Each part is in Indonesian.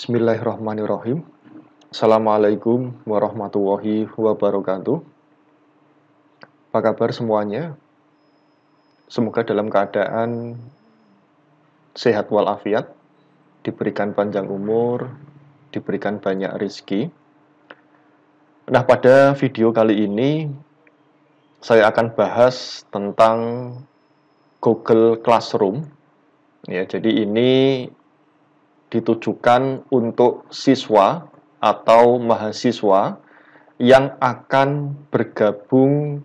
Bismillahirrahmanirrahim. Assalamualaikum warahmatullahi wabarakatuh. Apa kabar semuanya? Semoga dalam keadaan sehat walafiat, diberikan panjang umur, diberikan banyak rezeki. Nah, pada video kali ini saya akan bahas tentang Google Classroom. Ya, jadi ini ditujukan untuk siswa atau mahasiswa yang akan bergabung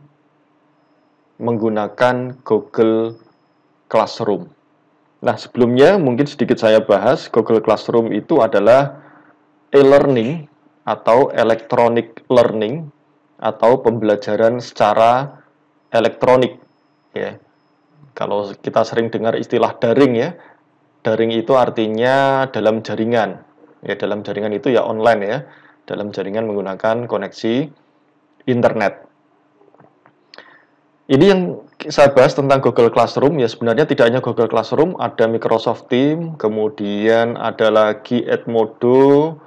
menggunakan Google Classroom. Nah, sebelumnya mungkin sedikit saya bahas, Google Classroom itu adalah e-learning atau electronic learning atau pembelajaran secara elektronik. Ya. Kalau kita sering dengar istilah daring ya, daring itu artinya dalam jaringan. Ya, dalam jaringan itu ya online ya. Dalam jaringan menggunakan koneksi internet. Ini yang saya bahas tentang Google Classroom. Ya, sebenarnya tidak hanya Google Classroom, ada Microsoft Teams, kemudian ada lagi Edmodo,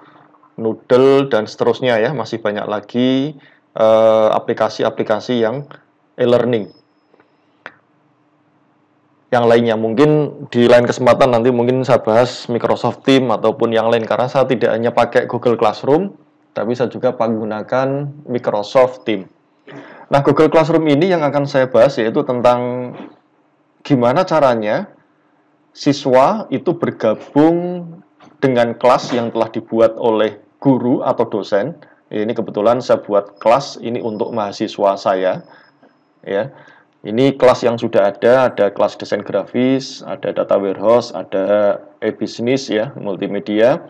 Noodle, dan seterusnya ya. Masih banyak lagi aplikasi-aplikasi yang e-learning. Yang lainnya mungkin di lain kesempatan nanti mungkin saya bahas Microsoft Teams ataupun yang lain, karena saya tidak hanya pakai Google Classroom, tapi saya juga menggunakan Microsoft Teams. Nah, Google Classroom ini yang akan saya bahas yaitu tentang gimana caranya siswa itu bergabung dengan kelas yang telah dibuat oleh guru atau dosen. Ini kebetulan saya buat kelas ini untuk mahasiswa saya ya. Ini kelas yang sudah ada kelas desain grafis, ada data warehouse, ada e-business ya, multimedia.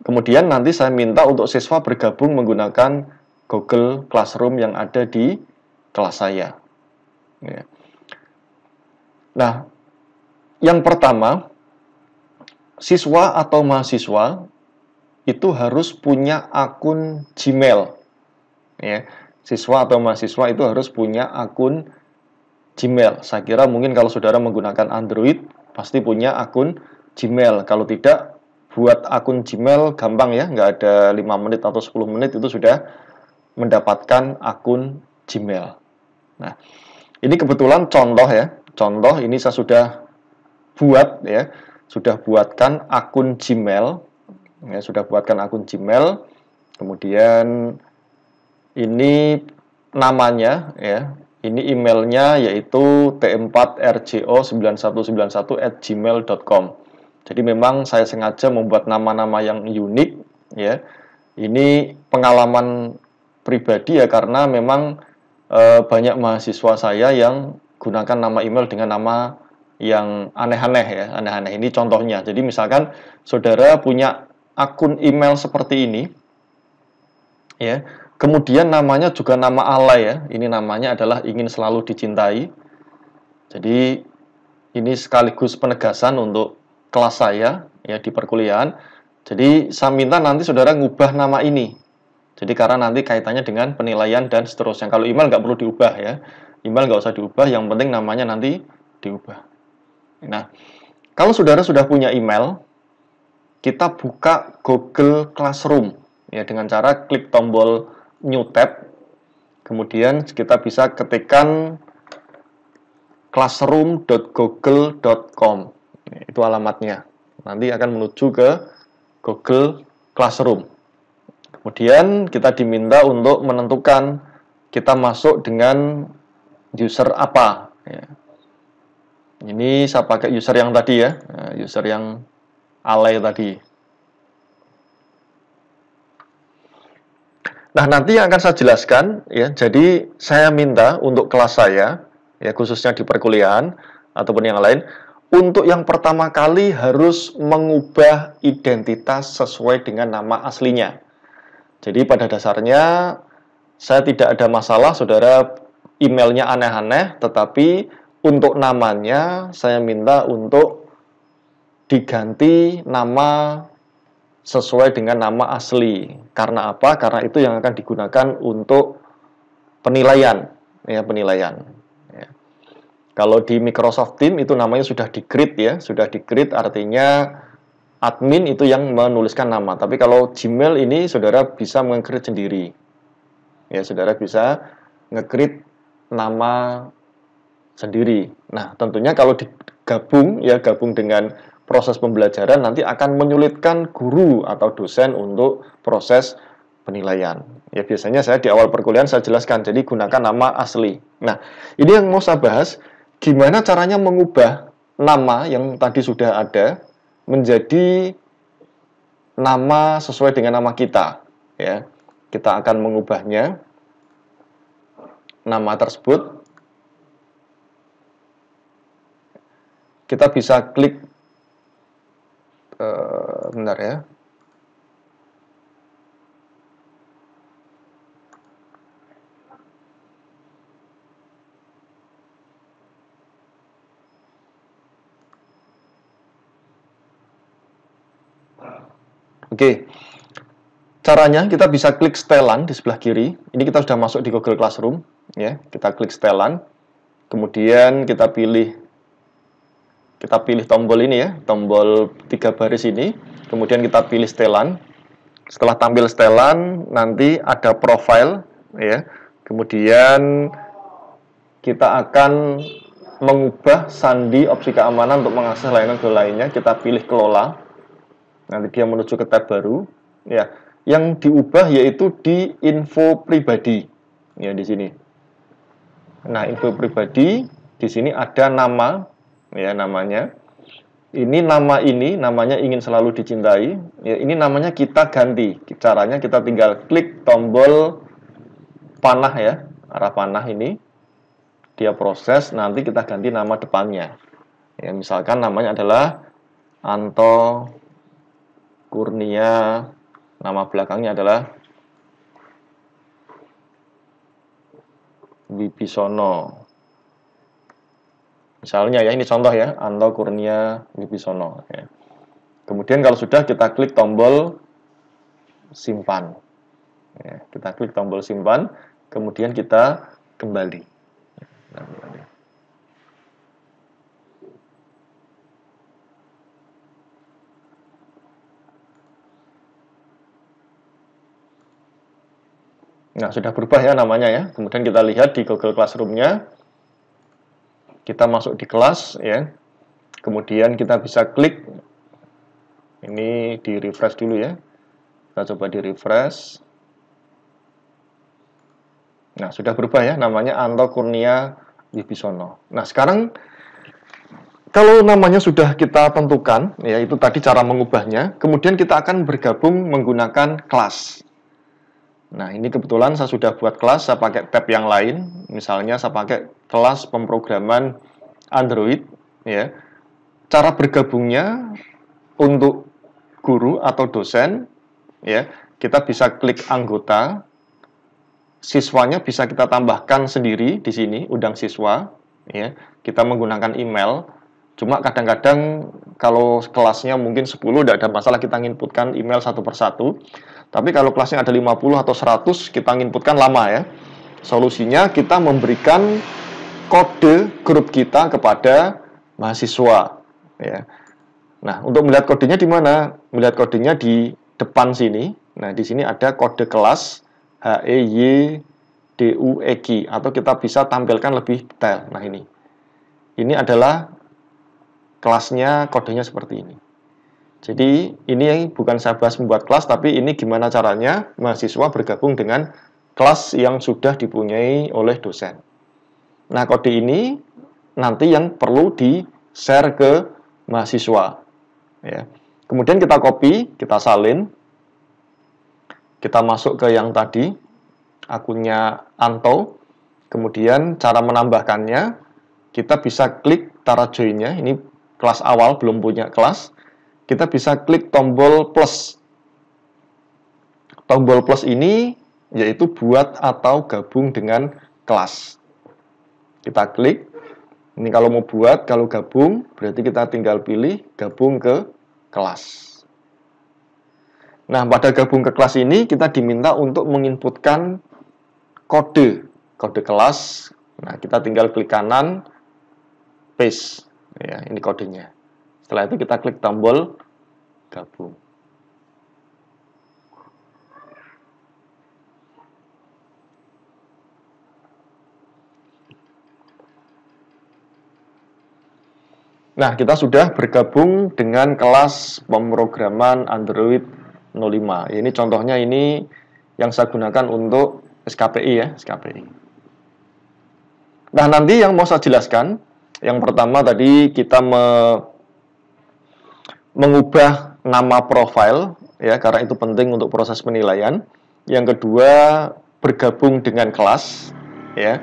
Kemudian nanti saya minta untuk siswa bergabung menggunakan Google Classroom yang ada di kelas saya. Ya. Nah, yang pertama, siswa atau mahasiswa itu harus punya akun Gmail. Ya. Siswa atau mahasiswa itu harus punya akun Gmail. Saya kira mungkin kalau saudara menggunakan Android, pasti punya akun Gmail. Kalau tidak, buat akun Gmail gampang ya, nggak ada 5 menit atau 10 menit itu sudah mendapatkan akun Gmail. Nah, ini kebetulan contoh ya. Contoh ini saya sudah buat ya, sudah buatkan akun Gmail. Ya, sudah buatkan akun Gmail. Kemudian ini namanya ya, ini emailnya yaitu t4rjo9191@gmail.com. Jadi memang saya sengaja membuat nama-nama yang unik ya. Ini pengalaman pribadi ya, karena memang banyak mahasiswa saya yang gunakan nama email dengan nama yang aneh-aneh ya, aneh-aneh. Ini contohnya. Jadi misalkan saudara punya akun email seperti ini ya. Kemudian namanya juga nama alay ya. Ini namanya adalah ingin selalu dicintai. Jadi ini sekaligus penegasan untuk kelas saya ya di perkuliahan. Jadi saya minta nanti saudara ngubah nama ini. Jadi karena nanti kaitannya dengan penilaian dan seterusnya. Kalau email nggak perlu diubah ya. Email nggak usah diubah, yang penting namanya nanti diubah. Nah, kalau saudara sudah punya email, kita buka Google Classroom ya dengan cara klik tombol New Tab. Kemudian kita bisa ketikkan classroom.google.com. Itu alamatnya. Nanti akan menuju ke Google Classroom. Kemudian kita diminta untuk menentukan kita masuk dengan user apa. Ya. Ini saya pakai user yang tadi ya, user yang alay tadi. Nah, nanti yang akan saya jelaskan ya. Jadi saya minta untuk kelas saya ya, khususnya di perkuliahan ataupun yang lain, untuk yang pertama kali harus mengubah identitas sesuai dengan nama aslinya. Jadi pada dasarnya saya tidak ada masalah saudara emailnya aneh-aneh, tetapi untuk namanya saya minta untuk diganti nama sesuai dengan nama asli. Karena apa? Karena itu yang akan digunakan untuk penilaian, ya, penilaian. Ya. Kalau di Microsoft Teams itu namanya sudah di-create ya, sudah di-create artinya admin itu yang menuliskan nama. Tapi kalau Gmail ini saudara bisa meng-create sendiri. Ya, saudara bisa nge-create nama sendiri. Nah, tentunya kalau digabung ya gabung dengan proses pembelajaran nanti akan menyulitkan guru atau dosen untuk proses penilaian. Ya, biasanya saya di awal perkuliahan saya jelaskan, jadi gunakan nama asli. Nah, ini yang mau saya bahas, gimana caranya mengubah nama yang tadi sudah ada menjadi nama sesuai dengan nama kita. Ya, kita akan mengubahnya, nama tersebut. Kita bisa klik, bentar ya. Oke, caranya kita bisa klik setelan di sebelah kiri. Ini kita sudah masuk di Google Classroom, ya. Kita klik setelan, kemudian kita pilih tombol ini ya, tombol 3 baris ini. Kemudian kita pilih setelan. Setelah tampil setelan, nanti ada profile, ya. Kemudian kita akan mengubah sandi opsi keamanan untuk mengakses layanan Google lainnya. Kita pilih kelola. Nanti dia menuju ke tab baru, ya. Yang diubah yaitu di info pribadi, ya di sini. Nah, info pribadi di sini ada nama, ya namanya. Ini namanya ingin selalu dicintai. Ya, ini namanya kita ganti. Caranya kita tinggal klik tombol panah ya, arah panah ini. Dia proses, nanti kita ganti nama depannya. Ya, misalkan namanya adalah Anto Kurnia, nama belakangnya adalah Wibisono. Misalnya ya, ini contoh ya, Anto Kurnia Wibisono. Ya. Kemudian kalau sudah, kita klik tombol simpan. Ya, kita klik tombol simpan, kemudian kita kembali. Nah, sudah berubah ya namanya ya. Kemudian kita lihat di Google Classroom-nya. Kita masuk di kelas ya. Kemudian kita bisa klik. Ini di refresh dulu ya. Kita coba di refresh. Nah, sudah berubah ya namanya Anto Kurnia Wibisono. Nah, sekarang kalau namanya sudah kita tentukan, ya itu tadi cara mengubahnya. Kemudian kita akan bergabung menggunakan kelas. Nah, ini kebetulan saya sudah buat kelas, saya pakai tab yang lain. Misalnya saya pakai kelas pemrograman Android, ya. Cara bergabungnya untuk guru atau dosen, ya, kita bisa klik anggota. Siswanya bisa kita tambahkan sendiri di sini, undang siswa, ya. Kita menggunakan email. Cuma kadang-kadang kalau kelasnya mungkin 10, tidak ada masalah kita inputkan email satu persatu. Tapi kalau kelasnya ada 50 atau 100, kita inputkan lama ya. Solusinya kita memberikan kode grup kita kepada mahasiswa. Ya. Nah, untuk melihat kodenya di mana? Melihat kodenya di depan sini. Nah, di sini ada kode kelas HEYDUEQ, atau kita bisa tampilkan lebih detail. Nah, ini adalah kelasnya, kodenya seperti ini. Jadi ini bukan saya bahas membuat kelas, tapi ini gimana caranya mahasiswa bergabung dengan kelas yang sudah dipunyai oleh dosen. Nah, kode ini nanti yang perlu di-share ke mahasiswa. Ya. Kemudian kita copy, kita salin, kita masuk ke yang tadi, akunnya Anto. Kemudian cara menambahkannya, kita bisa klik tara join-nya. Ini kelas awal, belum punya kelas. Kita bisa klik tombol plus. Tombol plus ini yaitu buat atau gabung dengan kelas. Kita klik. Ini kalau mau buat, kalau gabung, berarti kita tinggal pilih gabung ke kelas. Nah, pada gabung ke kelas ini, kita diminta untuk menginputkan kode kelas. Nah, kita tinggal klik kanan, paste. Ya, ini kodenya. Setelah itu kita klik tombol bergabung. Nah, kita sudah bergabung dengan kelas pemrograman Android 05. Ini contohnya ini yang saya gunakan untuk SKPI ya, SKPI. Nah, nanti yang mau saya jelaskan, yang pertama tadi kita mengubah nama profil ya, karena itu penting untuk proses penilaian. Yang kedua, bergabung dengan kelas ya.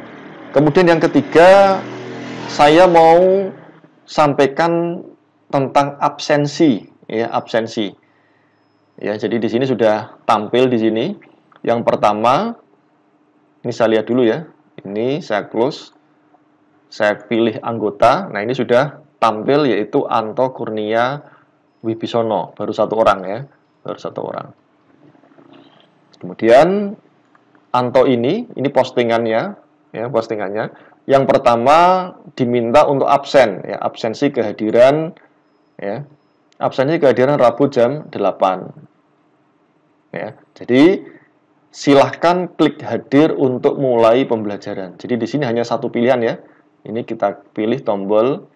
Kemudian yang ketiga, saya mau sampaikan tentang absensi ya, absensi. Ya, jadi di sini sudah tampil di sini. Yang pertama, ini saya lihat dulu ya. Ini saya close. Saya pilih anggota. Nah, ini sudah tampil yaitu Anto Kurnia Wibisono, baru satu orang ya, baru satu orang. Kemudian Anto ini postingannya ya, postingannya. Yang pertama diminta untuk absen ya, absensi kehadiran ya. Absensi kehadiran Rabu jam 8. Ya. Jadi silahkan klik hadir untuk mulai pembelajaran. Jadi di sini hanya satu pilihan ya. Ini kita pilih tombol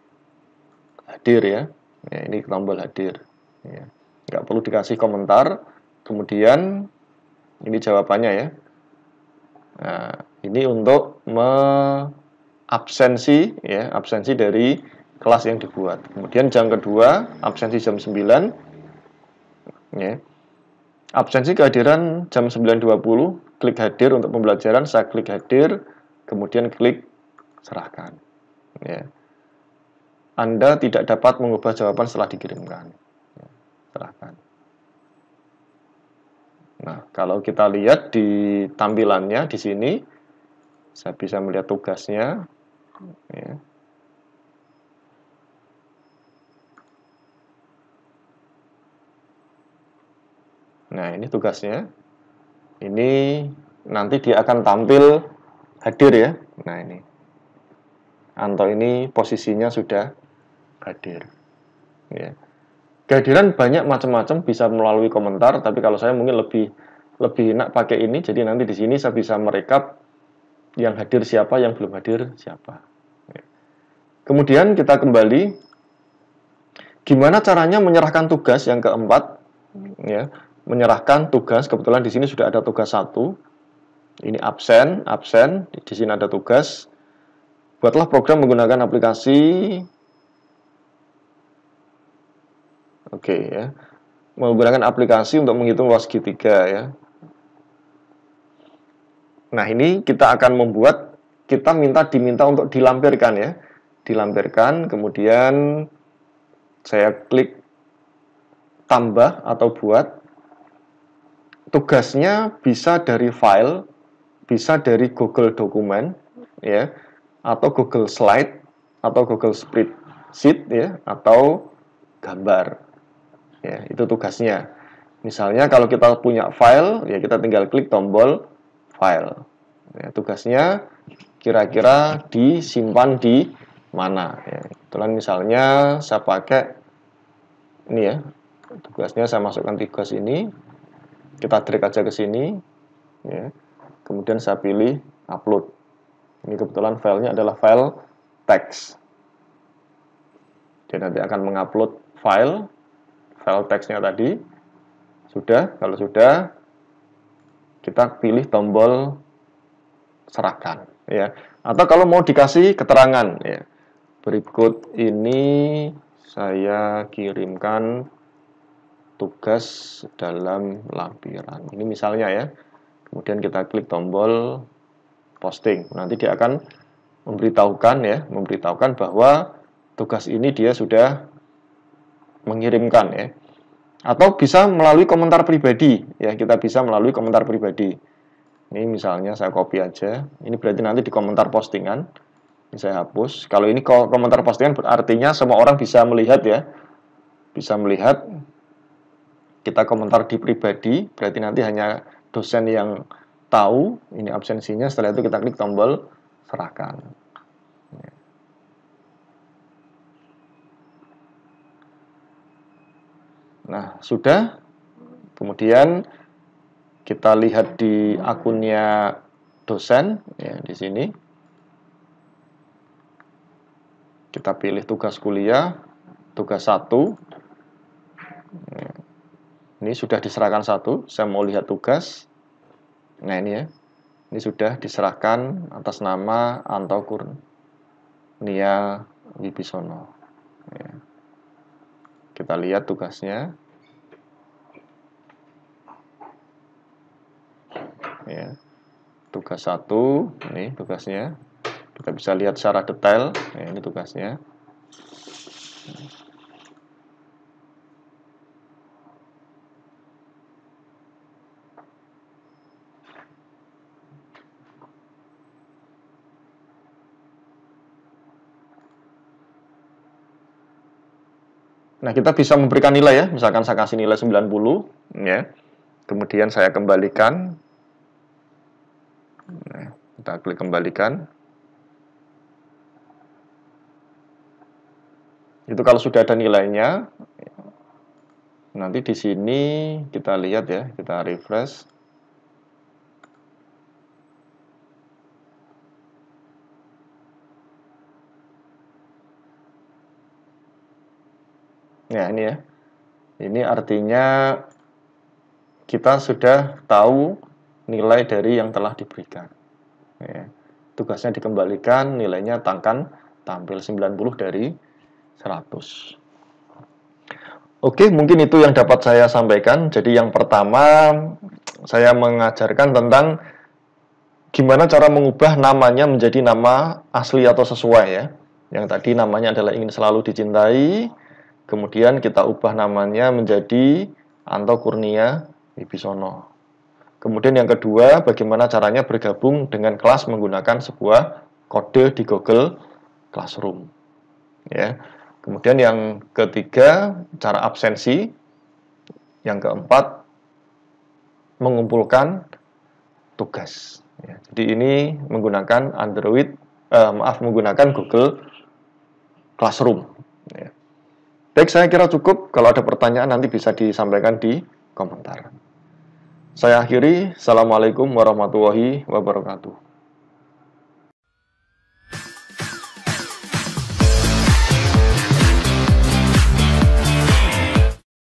hadir ya. Ya, ini tombol hadir. Ya. Nggak perlu dikasih komentar. Kemudian ini jawabannya ya. Nah, ini untuk absensi ya, absensi dari kelas yang dibuat. Kemudian jam kedua, absensi jam 9 ya. Absensi kehadiran jam 9.20, klik hadir untuk pembelajaran, saya klik hadir, kemudian klik serahkan. Ya. Anda tidak dapat mengubah jawaban setelah dikirimkan. Ya, serahkan. Nah, kalau kita lihat di tampilannya di sini, saya bisa melihat tugasnya. Ya. Nah, ini tugasnya. Ini nanti dia akan tampil hadir ya. Nah, ini. Anto ini posisinya sudah hadir. Ya. Kehadiran banyak macam-macam, bisa melalui komentar, tapi kalau saya mungkin lebih enak pakai ini. Jadi nanti di sini saya bisa merekap yang hadir siapa, yang belum hadir siapa. Ya. Kemudian kita kembali, gimana caranya menyerahkan tugas yang keempat? Ya, menyerahkan tugas. Kebetulan di sini sudah ada tugas 1. Ini absen. Di sini ada tugas. Buatlah program menggunakan aplikasi. Oke ya. Menggunakan aplikasi untuk menghitung luas segitiga ya. Nah, ini kita akan diminta untuk dilampirkan ya. Dilampirkan, kemudian saya klik tambah atau buat. Tugasnya bisa dari file, bisa dari Google Dokumen ya, atau Google Slide, atau Google Spreadsheet ya, atau gambar. Ya, itu tugasnya. Misalnya kalau kita punya file, ya kita tinggal klik tombol file. Ya, tugasnya kira-kira disimpan di mana? Ya, kebetulan misalnya saya pakai ini ya, tugasnya saya masukkan tugas ini, kita drag aja ke sini, ya. Kemudian saya pilih upload. Ini kebetulan filenya adalah file teks. Dia nanti akan mengupload file teksnya tadi. Sudah, kalau sudah kita pilih tombol serahkan ya. Atau kalau mau dikasih keterangan ya. Berikut ini saya kirimkan tugas dalam lampiran. Ini misalnya ya. Kemudian kita klik tombol posting. Nanti dia akan memberitahukan bahwa tugas ini dia sudah mengirimkan ya. Atau bisa melalui komentar pribadi ya, kita bisa melalui komentar pribadi. Ini misalnya saya copy aja. Ini berarti nanti di komentar postingan. Ini saya hapus. Kalau ini komentar postingan artinya semua orang bisa melihat ya. Bisa melihat kita komentar di pribadi, berarti nanti hanya dosen yang tahu ini absensinya. Setelah itu kita klik tombol serahkan. Nah, sudah. Kemudian kita lihat di akunnya dosen, ya, di sini. Kita pilih tugas kuliah, tugas 1. Ini sudah diserahkan 1, saya mau lihat tugas. Nah, ini ya. Ini sudah diserahkan atas nama Anto Kurnia Wibisono. Ya. Kita lihat tugasnya. Ya. Tugas 1, ini tugasnya. Kita bisa lihat secara detail. Ya, ini tugasnya. Nah, kita bisa memberikan nilai ya. Misalkan saya kasih nilai 90, ya. Kemudian saya kembalikan. Nah, kita klik kembalikan. Itu kalau sudah ada nilainya. Nanti di sini kita lihat ya, kita refresh. Ya, ini ya. Ini artinya kita sudah tahu nilai dari yang telah diberikan. Ya. Tugasnya dikembalikan, nilainya akan tampil 90 dari 100. Oke, mungkin itu yang dapat saya sampaikan. Jadi yang pertama, saya mengajarkan tentang gimana cara mengubah namanya menjadi nama asli atau sesuai ya. Yang tadi namanya adalah ingin selalu dicintai. Kemudian kita ubah namanya menjadi Anto Kurnia Wibisono. Kemudian yang kedua, bagaimana caranya bergabung dengan kelas menggunakan sebuah kode di Google Classroom. Ya. Kemudian yang ketiga, cara absensi. Yang keempat, mengumpulkan tugas. Ya. Jadi ini menggunakan menggunakan Google Classroom. Ya. Baik, saya kira cukup. Kalau ada pertanyaan nanti bisa disampaikan di komentar. Saya akhiri. Assalamualaikum warahmatullahi wabarakatuh.